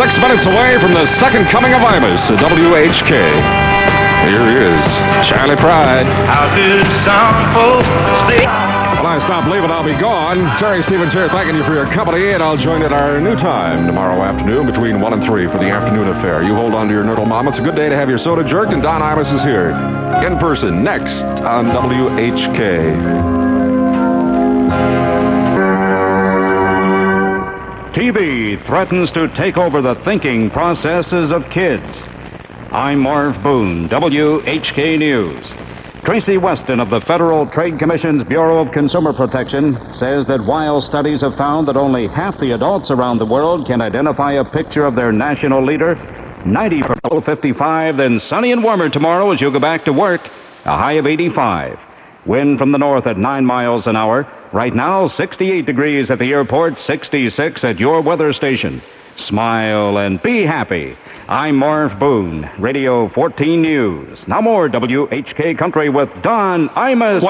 6 minutes away from the second coming of Imus at WHK. Here he is, Charlie Pride. How do some folks stay? When I stop leaving, I'll be gone. Terry Stevens here thanking you for your company, and I'll join you at our new time tomorrow afternoon between 1 and 3 for the afternoon affair. You hold on to your nurdle mom. It's a good day to have your soda jerked, and Don Imus is here in person next on WHK. TV threatens to take over the thinking processes of kids. I'm Marv Boone, WHK News. Tracy Weston of the Federal Trade Commission's Bureau of Consumer Protection says that while studies have found that only half the adults around the world can identify a picture of their national leader, 90% 55, then sunny and warmer tomorrow as you go back to work, a high of 85. Wind from the north at 9 miles an hour. Right now, 68 degrees at the airport, 66 at your weather station. Smile and be happy. I'm Marv Boone, Radio 14 News. Now more WHK Country with Don Imus.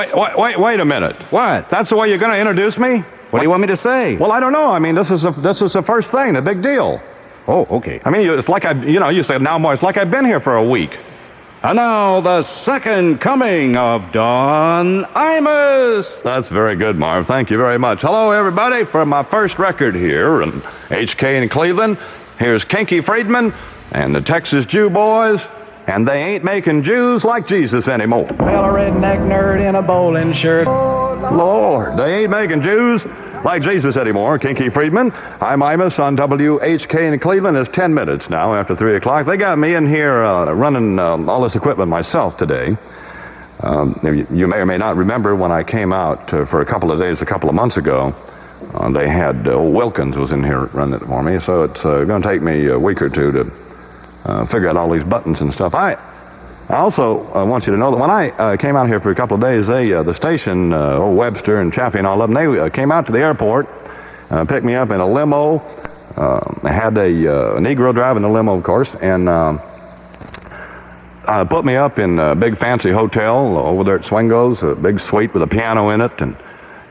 Wait a minute. What? That's the way you're going to introduce me? What do you want me to say? Well, I don't know. I mean, this is the first thing, the big deal. Oh, okay. I mean, it's like you said now more. It's like I've been here for a week. And now, the second coming of Don Imus. That's very good, Marv. Thank you very much. Hello, everybody. For my first record here in HK in Cleveland, here's Kinky Friedman and the Texas Jew Boys, and they ain't making Jews like Jesus anymore. Well, a redneck nerd in a bowling shirt. Lord, they ain't making Jews like Jesus anymore. Kinky Friedman. I'm Imus on WHK in Cleveland. It's 10 minutes now after 3 o'clock. They got me in here running all this equipment myself today. You may or may not remember when I came out for a couple of days a couple of months ago. They had old Wilkins was in here running it for me, so it's going to take me a week or two to figure out all these buttons and stuff. I also want you to know that when I came out here for a couple of days, the station, old Webster and Chappie and all of them, they came out to the airport, picked me up in a limo. They had a Negro driving the limo, of course, and put me up in a big fancy hotel over there at Swingo's, a big suite with a piano in it,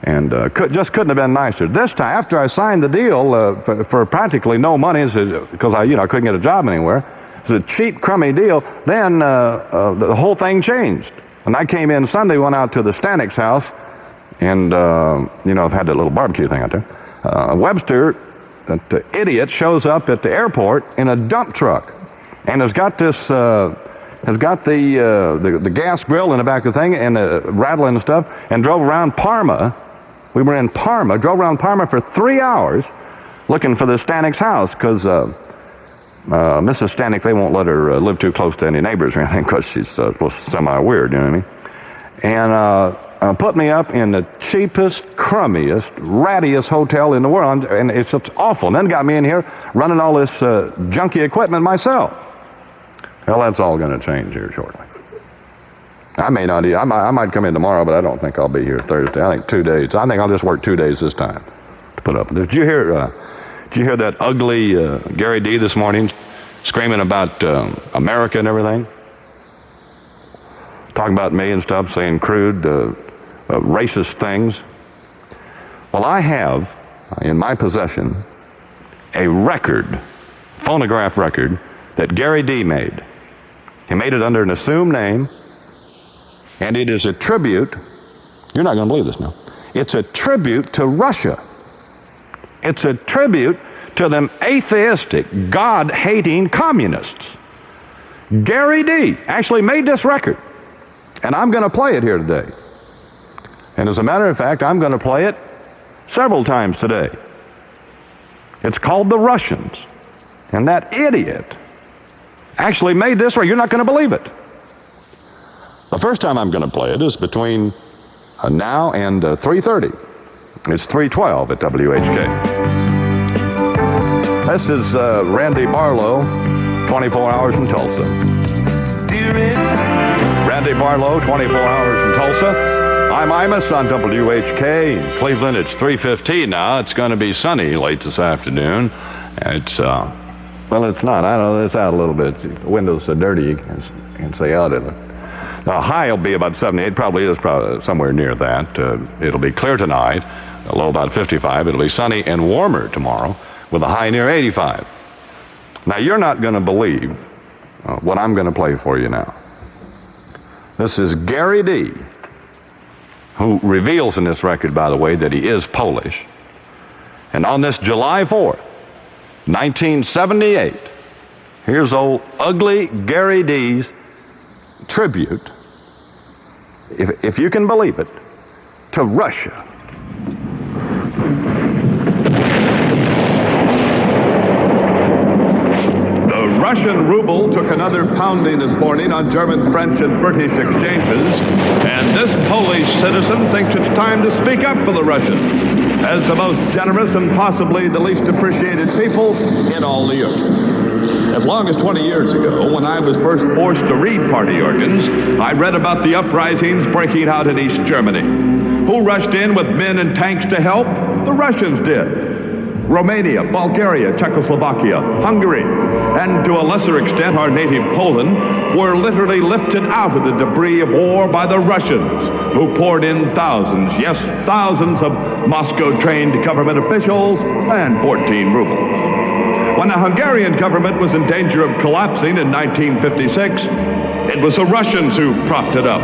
and just couldn't have been nicer. This time, after I signed the deal for practically no money, because I couldn't get a job anywhere. It's a cheap, crummy deal. Then the whole thing changed. And I came in Sunday, went out to the Stanik's house, and, I've had that little barbecue thing out there. Webster, that idiot, shows up at the airport in a dump truck and has got this, the gas grill in the back of the thing and rattling and stuff, and drove around Parma. We were in Parma, drove around Parma for 3 hours looking for the Stanik's house because Mrs. Stanek, they won't let her live too close to any neighbors or anything because she's semi-weird, you know what I mean? And put me up in the cheapest, crummiest, rattiest hotel in the world, and it's awful. And then got me in here running all this junky equipment myself. Well, that's all going to change here shortly. I may not, I might come in tomorrow, but I don't think I'll be here Thursday. I think 2 days. I think I'll just work 2 days this time to put up. Did you hear that ugly Gary D this morning screaming about America and everything? Talking about me and stuff, saying crude, racist things. Well, I have in my possession a record, phonograph record, that Gary D made. He made it under an assumed name, and it is a tribute. You're not going to believe this now. It's a tribute to Russia. It's a tribute to them atheistic, God-hating communists. Gary D actually made this record, and I'm going to play it here today. And as a matter of fact, I'm going to play it several times today. It's called The Russians, and that idiot actually made this record. You're not going to believe it. The first time I'm going to play it is between now and 3:30. It's 3:12 at WHK. This is Randy Barlow, 24 Hours in Tulsa. Randy Barlow, 24 Hours in Tulsa. I'm Imus on WHK. In Cleveland, it's 3:15 now. It's going to be sunny late this afternoon. It's, well, it's not. I don't know. It's out a little bit. The windows are dirty. You can see out of it. The high will be about 78. Probably is somewhere near that. It'll be clear tonight. A low about 55. It'll be sunny and warmer tomorrow with a high near 85. Now, you're not going to believe what I'm going to play for you now. This is Gary D., who reveals in this record, by the way, that he is Polish. And on this July 4th, 1978, here's old ugly Gary D.'s tribute, if you can believe it, to Russia. The Russian ruble took another pounding this morning on German, French, and British exchanges, and this Polish citizen thinks it's time to speak up for the Russians as the most generous and possibly the least appreciated people in all the earth. As long as 20 years ago, when I was first forced to read party organs, I read about the uprisings breaking out in East Germany. Who rushed in with men and tanks to help? The Russians did. Romania, Bulgaria, Czechoslovakia, Hungary, and to a lesser extent our native Poland, were literally lifted out of the debris of war by the Russians, who poured in thousands, yes, thousands of Moscow-trained government officials and 14 rubles. When the Hungarian government was in danger of collapsing in 1956, it was the Russians who propped it up.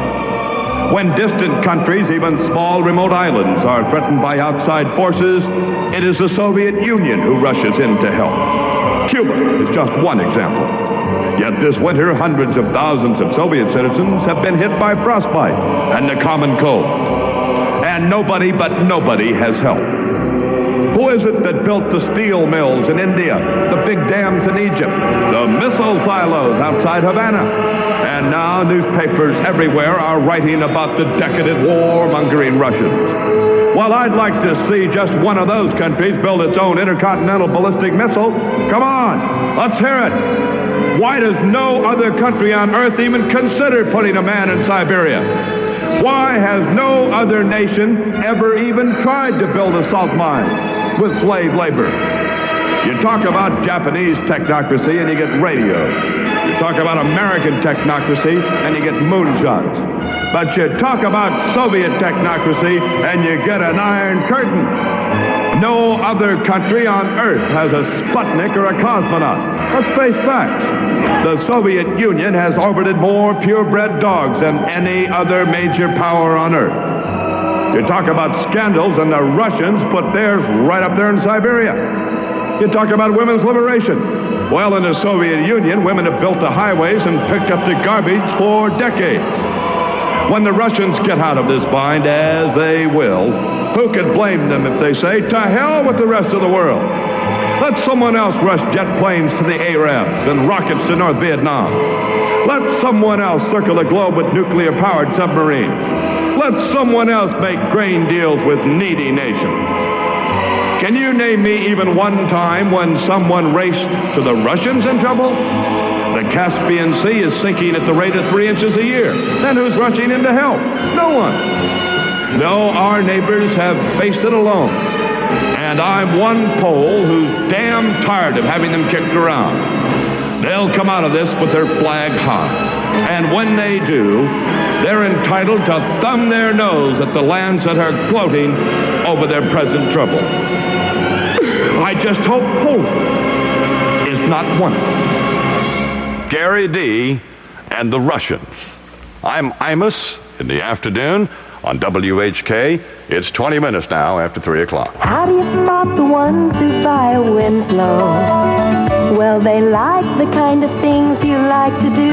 When distant countries, even small remote islands, are threatened by outside forces, it is the Soviet Union who rushes in to help. Cuba is just one example. Yet this winter, hundreds of thousands of Soviet citizens have been hit by frostbite and the common cold. And nobody but nobody has helped. Who is it that built the steel mills in India, the big dams in Egypt, the missile silos outside Havana? And now newspapers everywhere are writing about the decadent war-mongering Russians. Well, I'd like to see just one of those countries build its own intercontinental ballistic missile. Come on, let's hear it. Why does no other country on earth even consider putting a man in Siberia? Why has no other nation ever even tried to build a salt mine with slave labor? You talk about Japanese technocracy and you get radios. You talk about American technocracy and you get moonshots. But you talk about Soviet technocracy and you get an iron curtain. No other country on earth has a Sputnik or a cosmonaut. Let's face facts. The Soviet Union has orbited more purebred dogs than any other major power on earth. You talk about scandals and the Russians put theirs right up there in Siberia. You talk about women's liberation. Well, in the Soviet Union, women have built the highways and picked up the garbage for decades. When the Russians get out of this bind, as they will, who could blame them if they say, to hell with the rest of the world? Let someone else rush jet planes to the Arabs and rockets to North Vietnam. Let someone else circle the globe with nuclear-powered submarines. Let someone else make grain deals with needy nations. Can you name me even one time when someone raced to the Russians in trouble? The Caspian Sea is sinking at the rate of 3 inches a year. Then who's rushing in to help? No one. No, our neighbors have faced it alone. And I'm one Pole who's damn tired of having them kicked around. They'll come out of this with their flag high. And when they do, they're entitled to thumb their nose at the lands that are gloating over their present trouble. I just hope Poland is not one of them. Gary D. and the Russians. I'm Imus in the afternoon on WHK. It's 20 minutes now after 3 o'clock. How do you spot the ones who buy a Winslow? Well, they like the kind of things you like to do.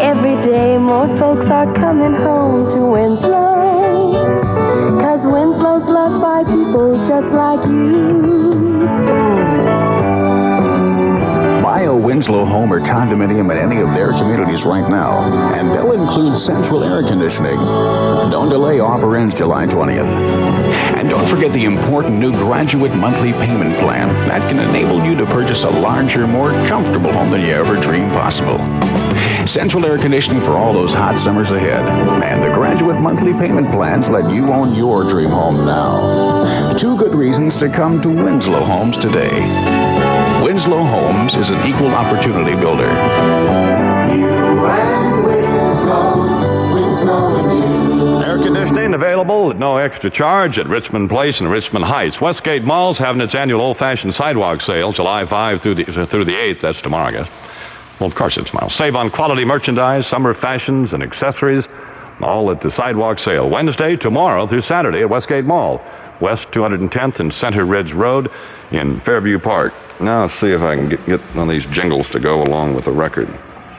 Every day more folks are coming home to Winslow, 'cause Winslow's loved by people just like you. Buy a Winslow home or condominium at any of their communities right now, and they'll include central air conditioning. Don't delay, offer ends July 20th. And don't forget the important new graduate monthly payment plan that can enable you to purchase a larger, more comfortable home than you ever dreamed possible. Central air conditioning for all those hot summers ahead. And the graduate monthly payment plans let you own your dream home now. 2 good reasons to come to Winslow Homes today. Winslow Homes is an equal opportunity builder. You and Winslow, Air conditioning available at no extra charge at Richmond Place and Richmond Heights. Westgate Mall's having its annual old-fashioned sidewalk sale, July 5 through the 8th. That's tomorrow, I guess. Well, of course it's tomorrow. Save on quality merchandise, summer fashions, and accessories, all at the sidewalk sale. Wednesday, tomorrow through Saturday at Westgate Mall, West 210th and Center Ridge Road in Fairview Park. Now let's see if I can get one of these jingles to go along with the record.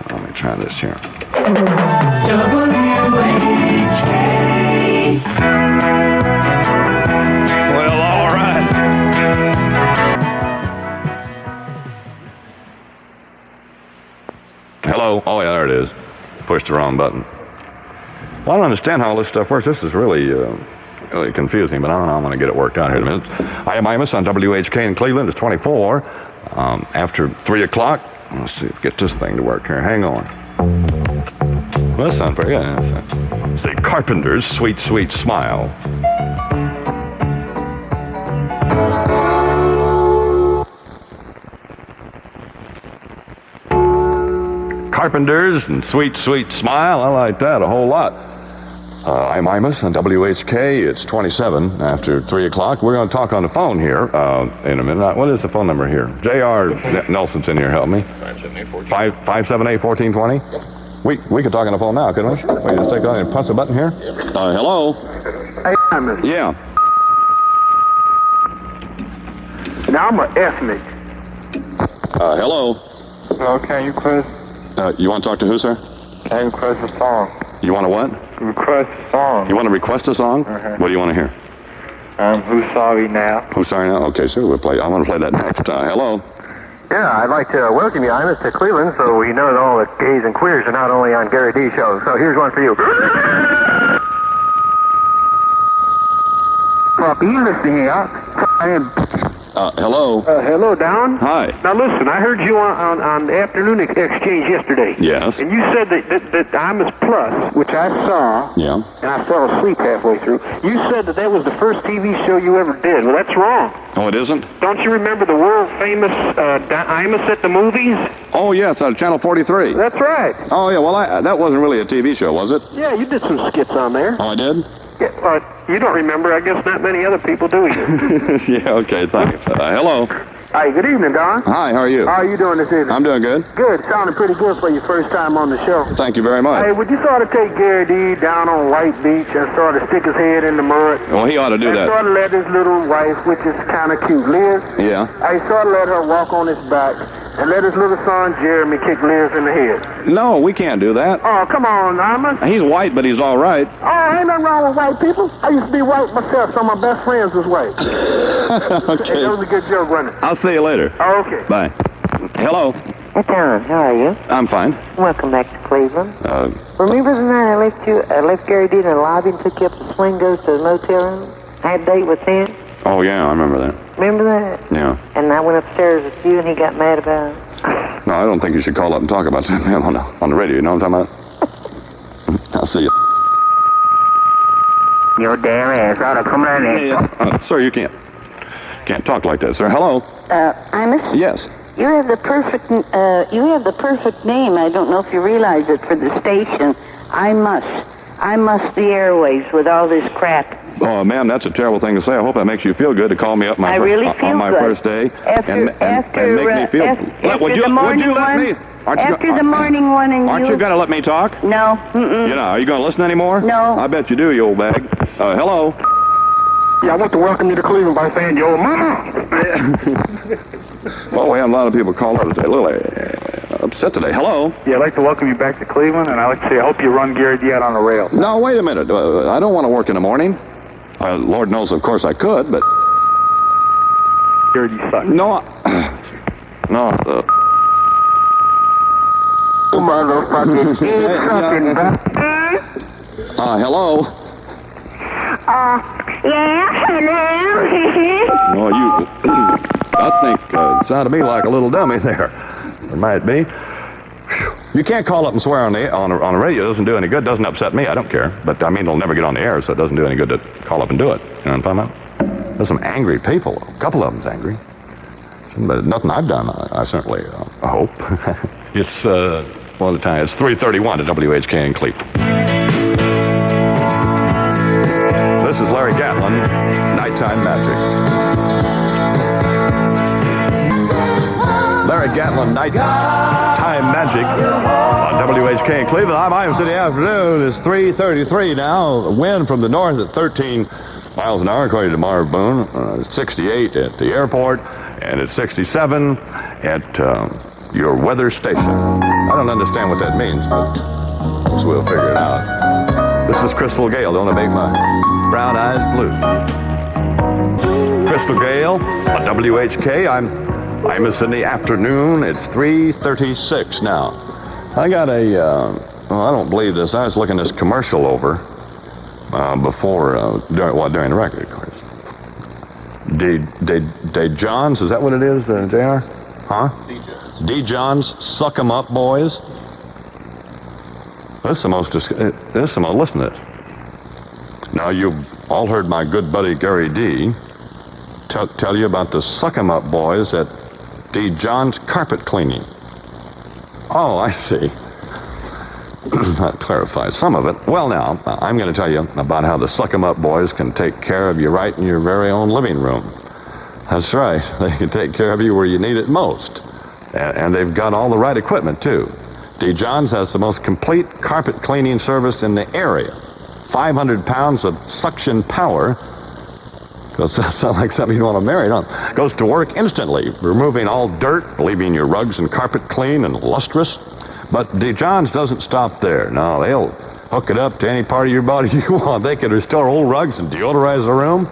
Let me try this here. WHK. Well, all right. Hello. Oh, yeah, there it is. Pushed the wrong button. Well, I don't understand how all this stuff works. This is really confusing, but I don't know. I'm going to get it worked out here in a minute. I am Imus on WHK in Cleveland. It's 24 after 3 o'clock. Let's see, get this thing to work here. Hang on. Well, that sounds pretty good. It's the Carpenters' Sweet, Sweet Smile. Carpenters and Sweet, Sweet Smile. I like that a whole lot. I'm Imus on WHK. It's 27 after 3 o'clock. We're going to talk on the phone here in a minute. What is the phone number here? J.R. Nelson's in here. Help me. 578-1420? Yep. We could talk on the phone now, couldn't we? Sure. We just take on and press a button here. Hello? Hey, Imus. Yeah. Now I'm an ethnic. Hello? Hello, can you request? You want to talk to who, sir? Can you request a song? You want to what? Request a song. You want to request a song? Uh-huh. What do you want to hear? Who's Sorry Now? Who's Sorry Now? Okay, sir, we'll play. I want to play that next. Hello? Yeah, I'd like to welcome you, Imus, to Cleveland, so we know that all the gays and queers are not only on Gary D shows. So here's one for you. Puppy, listen here. Hello? Hello, Don. Hi. Now listen, I heard you on the afternoon exchange yesterday. Yes. And you said that Imus Plus, which I saw, Yeah. and I fell asleep halfway through, you said that was the first TV show you ever did. Well, that's wrong. Oh, it isn't? Don't you remember the world-famous Imus at the movies? Oh, yes, on Channel 43. That's right. Oh, yeah, well, that wasn't really a TV show, was it? Yeah, you did some skits on there. Oh, I did? Yeah, but you don't remember. I guess not many other people do either. Yeah, okay, thanks. Hello? Hi, good evening, Don. Hi, how are you? How are you doing this evening? I'm doing good. Good. Sounding pretty good for your first time on the show. Thank you very much. Hey, would you sort of take Gary D down on White Beach and sort of stick his head in the mud? Well, he ought to do and that. sort of let his little wife, which is kind of cute, Liz. Yeah. I sort of let her walk on his back and let his little son, Jeremy, kick Liz in the head. No, we can't do that. Oh, come on, Imus. He's white, but he's all right. Oh, ain't nothing wrong with white people. I used to be white myself, so my best friends was white. Okay. Hey, that was a good joke, wasn't it? I'll see you later. Oh, okay. Bye. Hello? Hey, Tom, how are you? I'm fine. Welcome back to Cleveland. Remember the night I left Gary D in the lobby and took you up to Swingo's to the motel room? I had a date with him. Oh, yeah, I remember that. Remember that? Yeah. And I went upstairs with you and he got mad about it. No, I don't think you should call up and talk about that on the radio. You know what I'm talking about? I'll see you. Your damn ass ought to come down here. Sir, you can't talk like that, sir. Hello? Imus? Yes. You have the perfect name. I don't know if you realize it for the station. I must the airways with all this crap. Oh, ma'am, that's a terrible thing to say. I hope that makes you feel good to call me up on my first day and make me feel. Would you let me? After the morning one, and aren't you going to let me talk? No. You know, are you going to listen anymore? No. I bet you do, you old bag. Hello. Yeah, I want to welcome you to Cleveland by saying, yo, mama. Well, we have a lot of people call up today. A little upset today. Hello. Yeah, I'd like to welcome you back to Cleveland, and I'd like to say I hope you run Gary D out on the rail. No, wait a minute. I don't want to work in the morning. Lord knows, of course, I could, but... Gary D sucks. No, no. Motherfucking sucking hello. Yeah, hello. Well, I think it sounded to me like a little dummy there. It might be. You can't call up and swear on the radio. It doesn't do any good. It doesn't upset me. I don't care. But, I mean, it'll never get on the air, so it doesn't do any good to call up and do it. You know what I'm talking about? There's some angry people. A couple of them's angry. But nothing I've done, I certainly hope. It's, the time? It's 3:31 at WHK in Cleveland. Time Magic. Larry Gatlin, Nighttime Magic on WHK in Cleveland. I'm Imus in the afternoon. It's 3:33 now. The wind from the north at 13 miles an hour, according to Marv Boone. 68 at the airport, and it's 67 at your weather station. I don't understand what that means, but we'll figure it out. This is Crystal Gale. Don't make my brown eyes blue. Crystal Gale on WHK. Imus in the afternoon. It's 3:36 now. I got I don't believe this. I was looking this commercial over during the record, of course. D. Johns, is that what it is, JR? Huh? D. Johns, Suck 'em Up Boys. This is the most, listen to this. Now, you've all heard my good buddy Gary D. tell you about the Suck 'em Up Boys at D. Johns Carpet Cleaning. Oh, I see. That clarifies some of it. Well, now, I'm going to tell you about how the Suck 'em Up Boys can take care of you right in your very own living room. That's right. They can take care of you where you need it most. And they've got all the right equipment, too. D. Johns has the most complete carpet cleaning service in the area. 500 pounds of suction power. Does that sound like something you want to marry, don't it? Goes to work instantly, removing all dirt, leaving your rugs and carpet clean and lustrous. But D. Johns doesn't stop there. No, they'll hook it up to any part of your body you want. They can restore old rugs and deodorize the room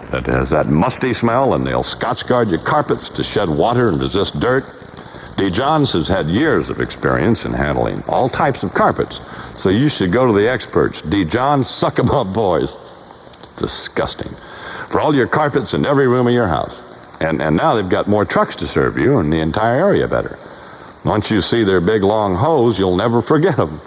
that has that musty smell, and they'll Scotch guard your carpets to shed water and resist dirt. D. Johns has had years of experience in handling all types of carpets, so you should go to the experts. D. Johns, Suck 'em Up Boys. It's disgusting. For all your carpets in every room of your house. And now they've got more trucks to serve you and the entire area better. Once you see their big long hose, you'll never forget them.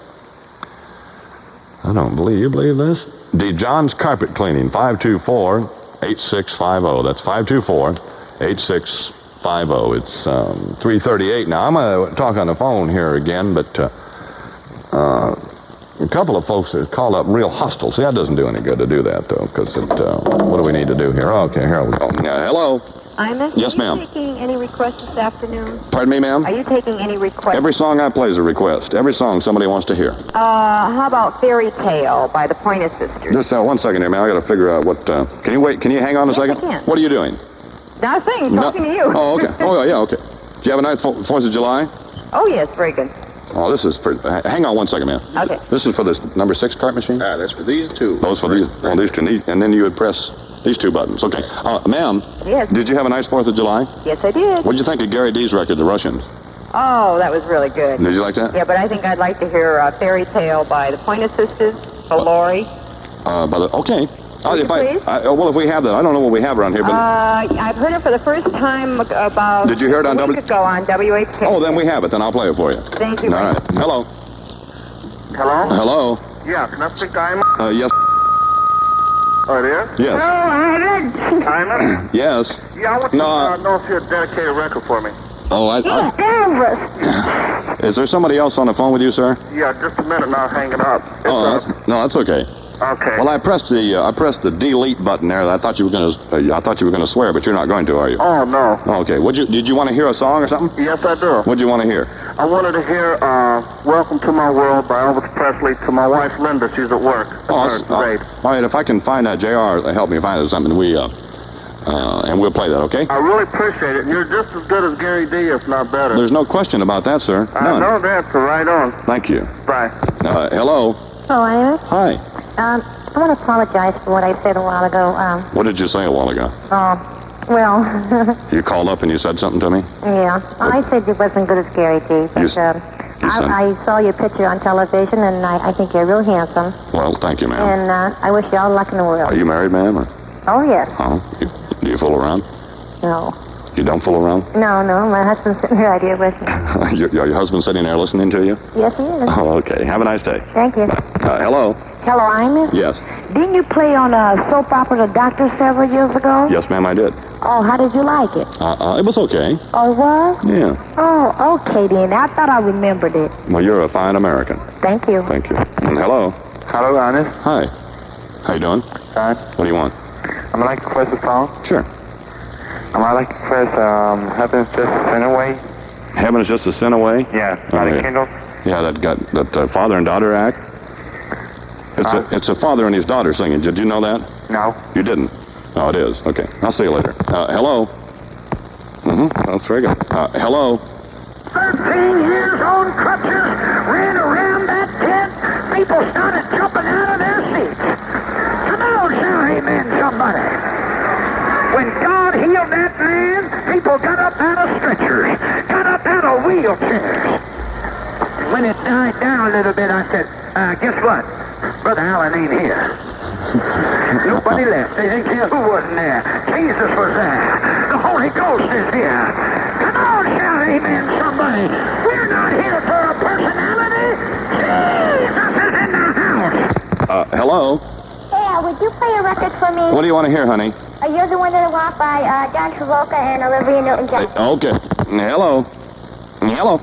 I don't believe you believe this? D. Johns Carpet Cleaning, 524-8650. That's 524-8650. It's 3:38 now. I'm going to talk on the phone here again, but a couple of folks have called up real hostile. See, that doesn't do any good to do that, though, because what do we need to do here? Okay, here we go. Hello? Imus, yes, ma'am. Are you taking any requests this afternoon? Pardon me, ma'am? Are you taking any requests? Every song I play is a request. Every song somebody wants to hear. How about Fairy Tale by the Pointer Sisters? Just 1 second here, ma'am. I got to figure out what... Can you wait? Can you hang on a second? I can. What are you doing? Nothing. Talking to you. Oh, okay. Oh, yeah, okay. Do you have a nice 4th of July? Oh, yes. Very good. Oh, this is for... hang on 1 second, ma'am. Okay. This is for this number 6 cart machine? That's for these two. Those for these... Oh, these two. And then you would press these two buttons. Okay. Ma'am. Yes. Did you have a nice 4th of July? Yes, I did. What did you think of Gary D's record, The Russians? Oh, that was really good. Did you like that? Yeah, but I think I'd like to hear Fairy Tale by the Pointer Sisters, Lori. Okay. Please? Well, if we have that, I don't know what we have around here, but... I've heard it for the first time about... Did you hear it on a week ago on WHK. Oh, then we have it. Then I'll play it for you. Thank you. All right. Hello. Hello? Hello. Yeah, can I speak to Imus? Yes. Oh, it is? Yes. Imus? Yes. Yeah, I want to know if you'd dedicate a record for me. Oh, Is there somebody else on the phone with you, sir? Yeah, just a minute and I'll hang it up. That's okay. Okay. Well, I pressed the delete button there. I thought you were going to swear, but you're not going to, are you? Oh, no. Okay. Did you want to hear a song or something? Yes, I do. What'd you want to hear? I wanted to hear Welcome to My World by Elvis Presley to my wife, Linda. She's at work. All right, if I can find that, JR, help me find something, and we'll play that, okay? I really appreciate it. And you're just as good as Gary D, if not better. There's no question about that, sir. I know that, so right on. Thank you. Bye. Hello. Oh, Imus? Hi. I want to apologize for what I said a while ago. What did you say a while ago? Well... You called up and you said something to me? Yeah. I said you wasn't good as Gary D, but I saw your picture on television, and I think you're real handsome. Well, thank you, ma'am. And I wish you all luck in the world. Are you married, ma'am? Or? Oh, yes. Oh, do you fool around? No. You don't fool around? No, my husband's sitting right here with me. Your husband's sitting there listening to you? Yes, he is. Oh, okay. Have a nice day. Thank you. Hello. Hello, Imus? Yes. Didn't you play on a soap opera, The Doctor, several years ago? Yes, ma'am, I did. Oh, how did you like it? It was okay. Oh, it was? Yeah. Oh, okay then. I thought I remembered it. Well, you're a fine American. Thank you. Thank you. And hello. Hello, Ernest. Hi. How you doing? Fine. What do you want? I'm like to press the song. Sure. I like to press Heaven's Just a Sin Away. Heaven is Just a Sin Away? Yeah, by the Kindle. Yeah, that father and daughter act. It's a father and his daughter singing. Did you know that? No. You didn't? Oh, it is. Okay. I'll see you later. Hello? That's very good. Hello? 13 years on crutches, ran around that tent. People started jumping out of their seats. Come on, shout amen, somebody. When God healed that man, people got up out of stretchers, got up out of wheelchairs. And when it died down a little bit, I said, guess what? Brother Allen ain't here. Nobody left. They didn't care who wasn't there. Jesus was there. The Holy Ghost is here. Come on, shout amen, somebody. We're not here for a personality. Jesus is in the house. Hello? Yeah, would you play a record for me? What do you want to hear, honey? You're the one that I want by John Travolta and Olivia Newton-John. Okay. Hello? Hello?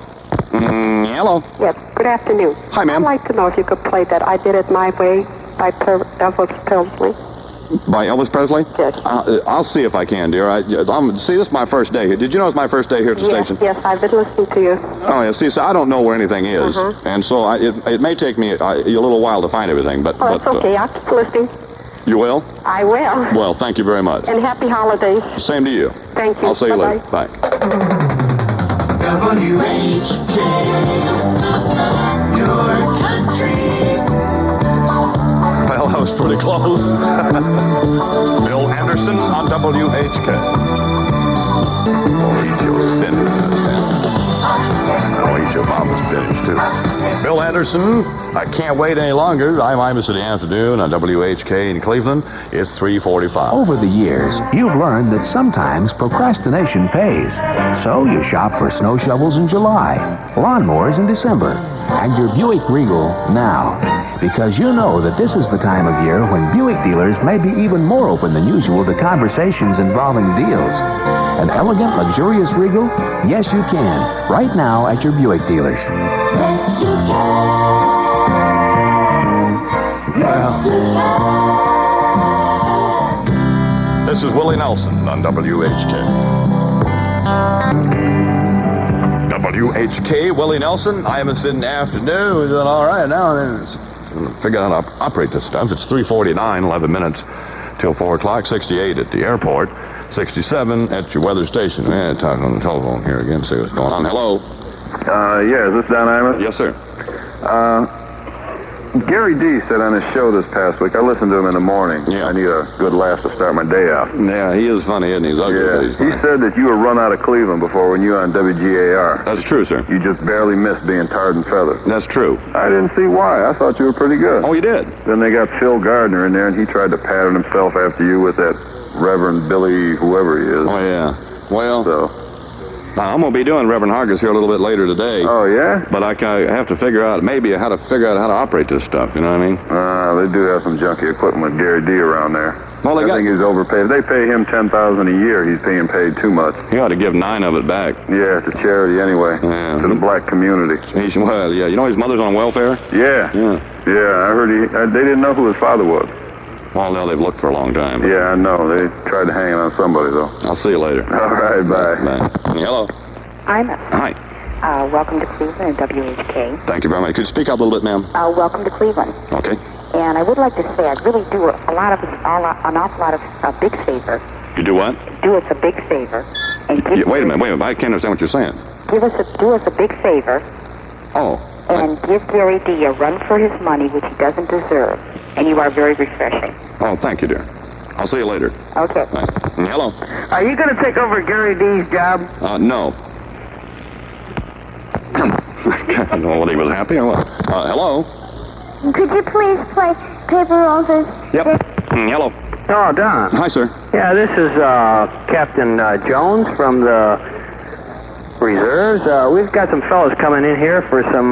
Hello? Yes, good afternoon. Hi, ma'am. I'd like to know if you could play that I Did It My Way by Elvis Presley. By Elvis Presley? Yes. I'll see if I can, dear. See, this is my first day here. Did you know it's my first day here at the station? Yes, I've been listening to you. Oh, yeah. See, so I don't know where anything is. And so it may take me a little while to find everything. But That's okay. I'll keep listening. You will? I will. Well, thank you very much. And happy holidays. Same to you. Thank you. I'll see you later. Bye. WHK, your country. Well, that was pretty close. Bill Anderson on WHK. Oh, eat your spinach. Oh, eat your mama's spinach, too. Bill Anderson, I can't wait any longer. I'm Imus in the afternoon on WHK in Cleveland. It's 3:45. Over the years, you've learned that sometimes procrastination pays. So you shop for snow shovels in July, lawnmowers in December, and your Buick Regal now. Because you know that this is the time of year when Buick dealers may be even more open than usual to conversations involving deals. An elegant, luxurious Regal? Yes, you can. Right now at your Buick dealers. Yes, you can. Yes, you can. This is Willie Nelson on WHK. WHK, Willie Nelson. Imus in the afternoon. We're doing all right now. Figure out how to operate this stuff. It's 3:49, 11 minutes till 4 o'clock. 68 at the airport. 67 at your weather station. Talking on the telephone here again, see what's going on. Hello? Yeah, is this Don Imus? Yes, sir. Gary D said on his show this past week, I listened to him in the morning. Yeah. I need a good laugh to start my day out. Yeah, he is funny, isn't he? He's ugly, but he's funny. He said that you were run out of Cleveland before when you were on WGAR. That's true, sir. You just barely missed being tarred and feathered. That's true. I didn't see why. I thought you were pretty good. Oh, you did? Then they got Phil Gardner in there, and he tried to pattern himself after you with that Reverend Billy, whoever he is. Oh, yeah. Well, So, I'm going to be doing Reverend Hargis here a little bit later today. oh, yeah? But I have to figure out how to operate this stuff, you know what I mean? They do have some junky equipment with Gary D around there. Well, I think he's overpaid. If they pay him $10,000 a year, he's being paid too much. He ought to give 9 of it back. Yeah, to charity anyway. Yeah. To the black community. Well, yeah. You know his mother's on welfare? Yeah. Yeah, I heard they didn't know who his father was. Well, now they've looked for a long time. Yeah, I know. They tried to hang it on somebody, though. I'll see you later. All right, bye. Hello. Imus. Hi. Welcome to Cleveland and WHK. Thank you very much. Could you speak up a little bit, ma'am? Welcome to Cleveland. Okay. And I would like to say I really do an awful lot of a big favor. You do what? Do us a big favor. And give Wait a minute. I can't understand what you're saying. do us a big favor. Oh. And give Gary D a run for his money, which he doesn't deserve. And you are very refreshing. Oh, thank you, dear. I'll see you later. Okay. Bye. Hello. Are you going to take over Gary D's job? No. I don't know whether he was happy or what. Hello. Could you please play Paper Roses? Yep. Hello. Oh, Don. Hi, sir. Yeah, this is Captain Jones from the reserves. We've got some fellas coming in here for some...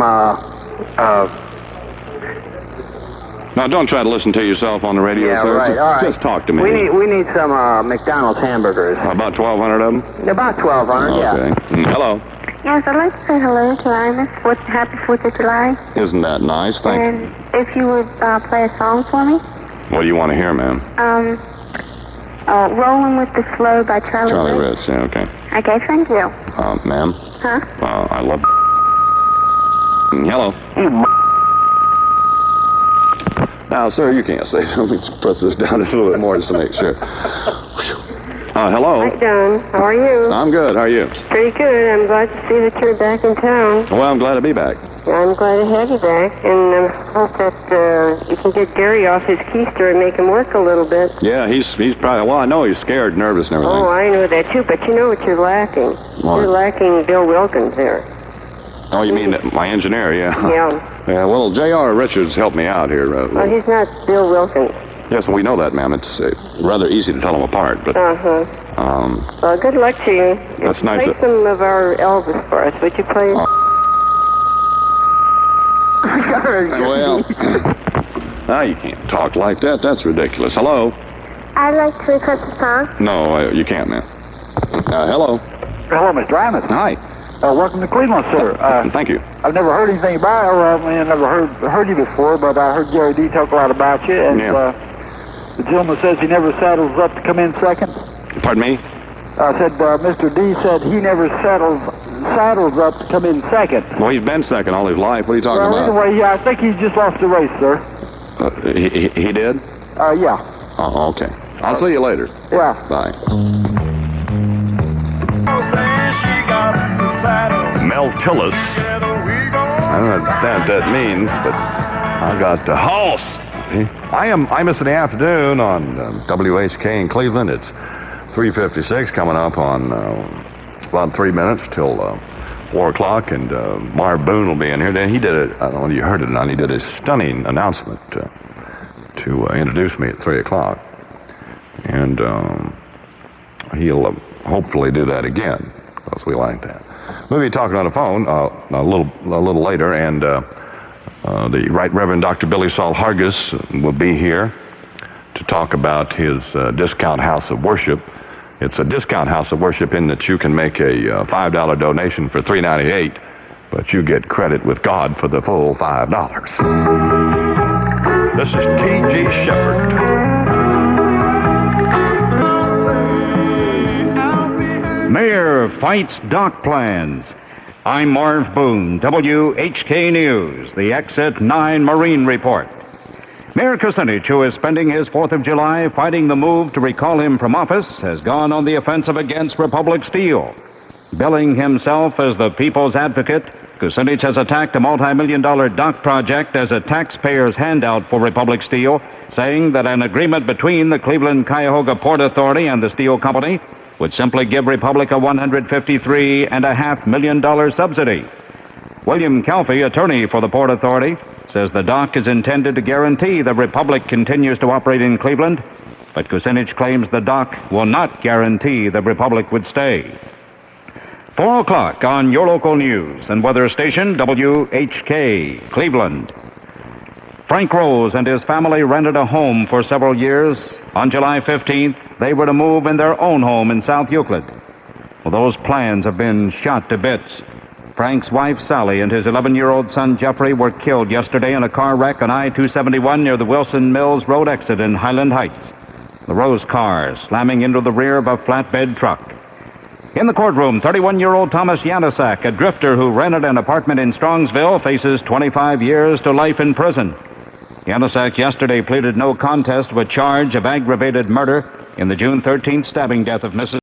Now, don't try to listen to yourself on the radio, yeah, sir. right. All right. Just talk to me. We need some McDonald's hamburgers. About 1,200 of them? About 1,200, okay. yeah. Hello. Yes, I'd like to say hello to Imus. Happy 4th of July. Isn't that nice? Thank you. And if you would play a song for me. What do you want to hear, ma'am? Rolling with the Flow by Charlie Rich. Rich, yeah, okay. Okay, thank you. Ma'am? Huh? I love... Hello? Now, sir, you can't say that. Let me press this down just a little bit more just to make sure. Hello? Hi, Don. How are you? I'm good. How are you? Pretty good. I'm glad to see that you're back in town. Well, I'm glad to be back. I'm glad to have you back, and I hope that you can get Gary off his keister and make him work a little bit. Yeah, he's probably... Well, I know he's scared, nervous, and everything. Oh, I know that, too, but you know what you're lacking? What? You're lacking Bill Wilkins there. Oh, you mean my engineer, yeah. Yeah. Yeah, well, J.R. Richards helped me out here. Well, he's not Bill Wilkins. Yes, we know that, ma'am. It's rather easy to tell them apart, but... Well, good luck to you. That's nice. Play some of our Elvis for us, would you please? Well, now you can't talk like that. That's ridiculous. Hello? I'd like to request a song. No, you can't, ma'am. Hello? Hello, Mr. Imus. Hi. Welcome to Cleveland, sir. Thank you. I've never heard anything about you. I never heard you before, but I heard Gary D talk a lot about you. And the gentleman says he never saddles up to come in second. Pardon me? I said Mr. D said he never saddles up to come in second. Well, he's been second all his life. What are you talking about? Anyway, yeah, I think he just lost the race, sir. He did? Yeah. Oh, okay. I'll see you later. Yeah. Bye. Mel Tillis. I don't understand what that means, but I got the horse. I am Imus in the afternoon on WHK in Cleveland. It's 3:56, coming up on about 3 minutes till 4 o'clock, and Marv Boone will be in here. Then he did I don't know if you heard it or not, he did a stunning announcement to introduce me at 3 o'clock. And he'll hopefully do that again, because we like that. We'll be talking on the phone a little later, and the Right Reverend Dr. Billy Saul Hargis will be here to talk about his discount house of worship. It's a discount house of worship in that you can make a $5 donation for $3.98, but you get credit with God for the full $5. This is T.G. Shepherd. Mayor fights dock plans. I'm Marv Boone, WHK News, the Exit 9 Marine Report. Mayor Kucinich, who is spending his 4th of July fighting the move to recall him from office, has gone on the offensive against Republic Steel. Billing himself as the people's advocate, Kucinich has attacked a multi-million-dollar dock project as a taxpayer's handout for Republic Steel, saying that an agreement between the Cleveland-Cuyahoga Port Authority and the steel company would simply give Republic a $153.5 million subsidy. William Calfee, attorney for the Port Authority, says the dock is intended to guarantee the Republic continues to operate in Cleveland, but Kucinich claims the dock will not guarantee the Republic would stay. 4 o'clock on your local news and weather station, WHK, Cleveland. Frank Rose and his family rented a home for several years. On July 15th, they were to move in their own home in South Euclid. Well, those plans have been shot to bits. Frank's wife, Sally, and his 11-year-old son, Jeffrey, were killed yesterday in a car wreck on I-271 near the Wilson Mills Road exit in Highland Heights. The Rose car slamming into the rear of a flatbed truck. In the courtroom, 31-year-old Thomas Yanasak, a drifter who rented an apartment in Strongsville, faces 25 years to life in prison. Yanasak yesterday pleaded no contest with charge of aggravated murder in the June 13th stabbing death of Mrs.